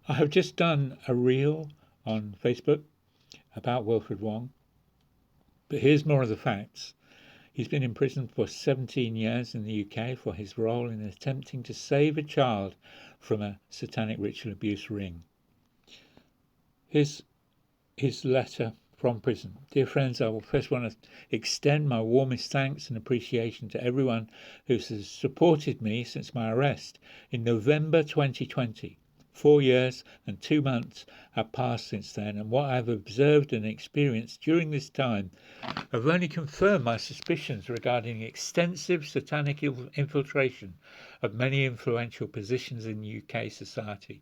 I have just done a reel on Facebook about Wilfred Wong, but here's more of the facts. He's been imprisoned for 17 years in the UK for his role in attempting to save a child from a satanic ritual abuse ring. Here's his letter from prison. Dear friends, I will first want to extend my warmest thanks and appreciation to everyone who has supported me since my arrest in November 2020. 4 years and 2 months have passed since then, and what I have observed and experienced during this time have only confirmed my suspicions regarding extensive satanic infiltration of many influential positions in UK society,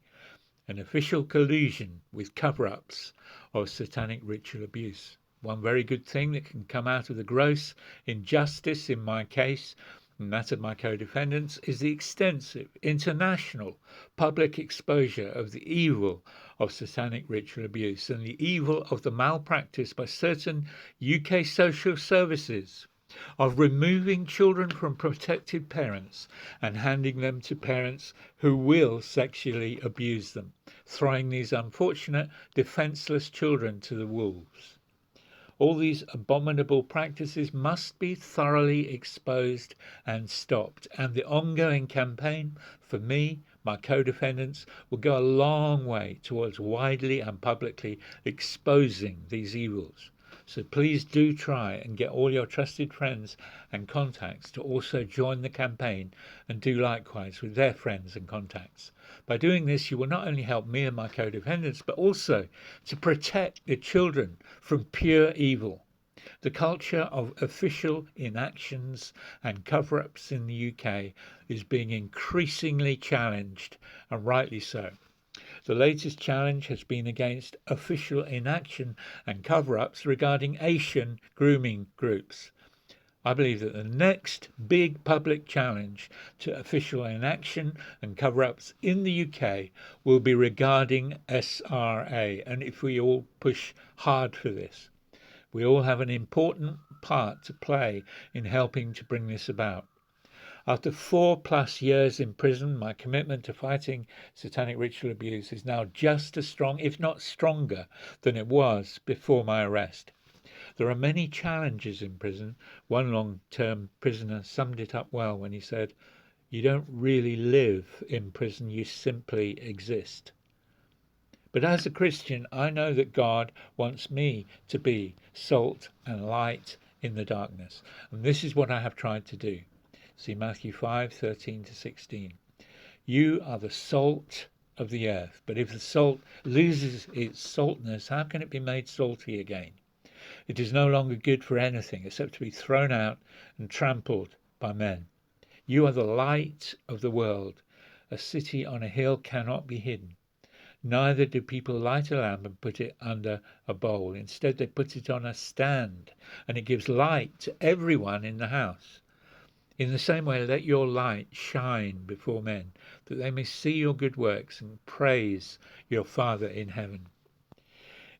an official collusion with cover-ups of satanic ritual abuse. One very good thing that can come out of the gross injustice in my case and that of my co-defendants is the extensive international public exposure of the evil of satanic ritual abuse and the evil of the malpractice by certain UK social services of removing children from protected parents and handing them to parents who will sexually abuse them, throwing these unfortunate, defenseless children to the wolves. All these abominable practices must be thoroughly exposed and stopped, and the ongoing campaign for me, my co-defendants, will go a long way towards widely and publicly exposing these evils. So please do try and get all your trusted friends and contacts to also join the campaign and do likewise with their friends and contacts. By doing this, you will not only help me and my co-defendants, but also to protect the children from pure evil. The culture of official inactions and cover-ups in the UK is being increasingly challenged, and rightly so. The latest challenge has been against official inaction and cover-ups regarding Asian grooming groups. I believe that the next big public challenge to official inaction and cover-ups in the UK will be regarding SRA, and if we all push hard for this, we all have an important part to play in helping to bring this about. After 4+ years in prison, my commitment to fighting satanic ritual abuse is now just as strong, if not stronger, than it was before my arrest. There are many challenges in prison. One long-term prisoner summed it up well when he said, "You don't really live in prison, you simply exist." But as a Christian, I know that God wants me to be salt and light in the darkness. And this is what I have tried to do. See Matthew 5:13-16. You are the salt of the earth, but if the salt loses its saltness, how can it be made salty again? It is no longer good for anything except to be thrown out and trampled by men. You are the light of the world. A city on a hill cannot be hidden. Neither do people light a lamp and put it under a bowl. Instead, they put it on a stand, and it gives light to everyone in the house. In the same way, let your light shine before men, that they may see your good works and praise your Father in heaven.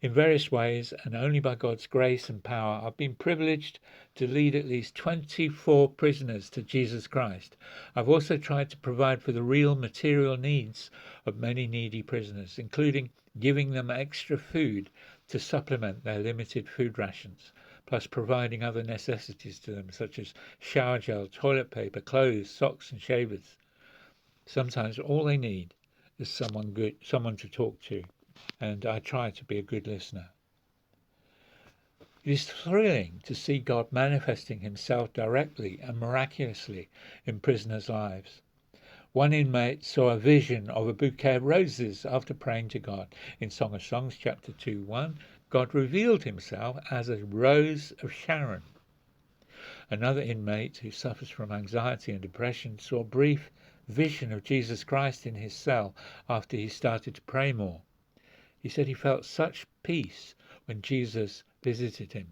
In various ways, and only by God's grace and power, I've been privileged to lead at least 24 prisoners to Jesus Christ. I've also tried to provide for the real material needs of many needy prisoners, including giving them extra food to supplement their limited food rations, plus providing other necessities to them, such as shower gel, toilet paper, clothes, socks and shavers. Sometimes all they need is someone to talk to, and I try to be a good listener. It is thrilling to see God manifesting himself directly and miraculously in prisoners' lives. One inmate saw a vision of a bouquet of roses after praying to God. In Song of Songs, chapter 2:1, God revealed himself as a rose of Sharon. Another inmate who suffers from anxiety and depression saw a brief vision of Jesus Christ in his cell after he started to pray more. He said he felt such peace when Jesus visited him.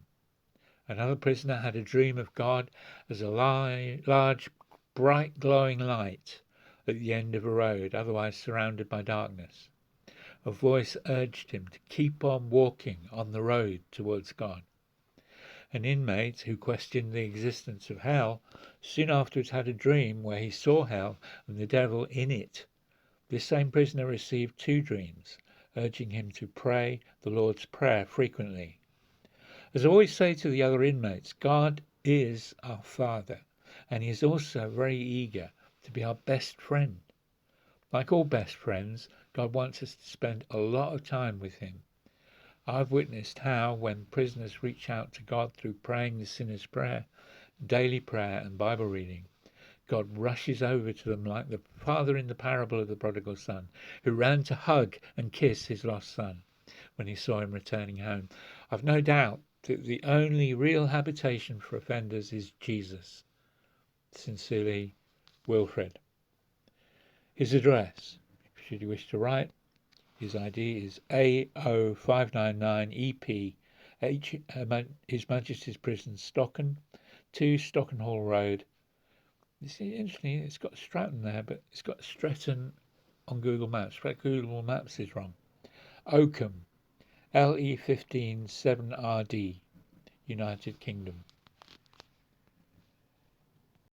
Another prisoner had a dream of God as a large, bright, glowing light at the end of a road, otherwise surrounded by darkness. A voice urged him to keep on walking on the road towards God. An inmate who questioned the existence of hell soon afterwards had a dream where he saw hell and the devil in it. This same prisoner received 2 dreams, urging him to pray the Lord's Prayer frequently. As I always say to the other inmates, God is our Father, and He is also very eager to be our best friend. Like all best friends, God wants us to spend a lot of time with Him. I've witnessed how, when prisoners reach out to God through praying the sinner's prayer, daily prayer and Bible reading, God rushes over to them like the father in the parable of the prodigal son, who ran to hug and kiss his lost son when he saw him returning home. I've no doubt that the only real habitation for offenders is Jesus. Sincerely, Wilfred. His address, should you wish to write, his ID is A0599EP, His Majesty's Prison, Stocken, 2 Stocken Hall Road. You see, interestingly, it's got Stratton there, but it's got Stretton on Google Maps. But Google Maps is wrong. Oakham, LE15 7RD, United Kingdom.